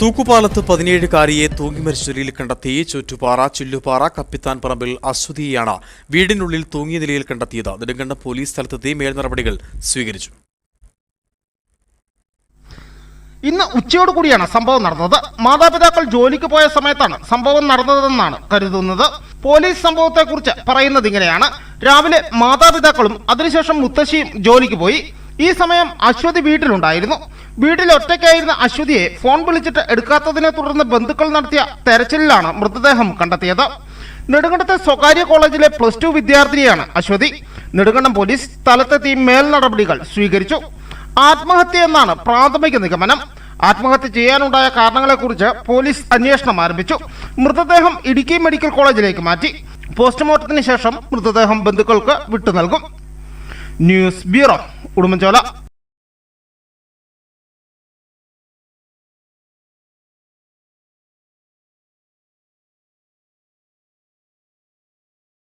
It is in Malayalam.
തൂക്കുപാലത്ത് 17-കാരിയെ തൂങ്ങി മരിച്ച നിലയിൽ കണ്ടെത്തി. ചുറ്റുപാറ, ചില്ലുപാറ, കപ്പിത്താൻ പറമ്പിൽ അശ്വതിയെയാണ് വീടിനുള്ളിൽ തൂങ്ങിയ നിലയിൽ കണ്ടെത്തിയത്. നെടുങ്കണ്ടം പോലീസ് സ്ഥലത്തെത്തി മേൽ നടപടികൾ സ്വീകരിച്ചു. ഇന്ന് ഉച്ചയോടുകൂടിയാണ് സംഭവം നടന്നത്. മാതാപിതാക്കൾ ജോലിക്ക് പോയ സമയത്താണ് സംഭവം നടന്നതെന്നാണ് കരുതുന്നത്. പോലീസ് സംഭവത്തെക്കുറിച്ച് പറയുന്നത് ഇങ്ങനെയാണ്. രാവിലെ മാതാപിതാക്കളും അതിനുശേഷം മുത്തശ്ശിയും ജോലിക്ക് പോയി. ഈ സമയം അശ്വതി വീട്ടിലുണ്ടായിരുന്നു. വീട്ടിൽ ഒറ്റയ്ക്കായിരുന്ന അശ്വതിയെ ഫോൺ വിളിച്ചിട്ട് എടുക്കാത്തതിനെ തുടർന്ന് ബന്ധുക്കൾ നടത്തിയ തെരച്ചിലിലാണ് മൃതദേഹം കണ്ടെത്തിയത്. നെടുങ്കണ്ടത്തെ സ്വകാര്യ കോളേജിലെ +2 വിദ്യാർത്ഥിനിയാണ് അശ്വതി. നെടുങ്കണ്ടം പോലീസ് സ്ഥലത്തെത്തി മേൽ നടപടികൾ സ്വീകരിച്ചു. ആത്മഹത്യ എന്നാണ് പ്രാഥമിക നിഗമനം. ആത്മഹത്യ ചെയ്യാനുണ്ടായ കാരണങ്ങളെക്കുറിച്ച് പോലീസ് അന്വേഷണം ആരംഭിച്ചു. മൃതദേഹം ഇടുക്കി മെഡിക്കൽ കോളേജിലേക്ക് മാറ്റി. പോസ്റ്റ്മോർട്ടത്തിന് ശേഷം മൃതദേഹം ബന്ധുക്കൾക്ക് വിട്ടു നൽകും. News bureau, Udumbanchola.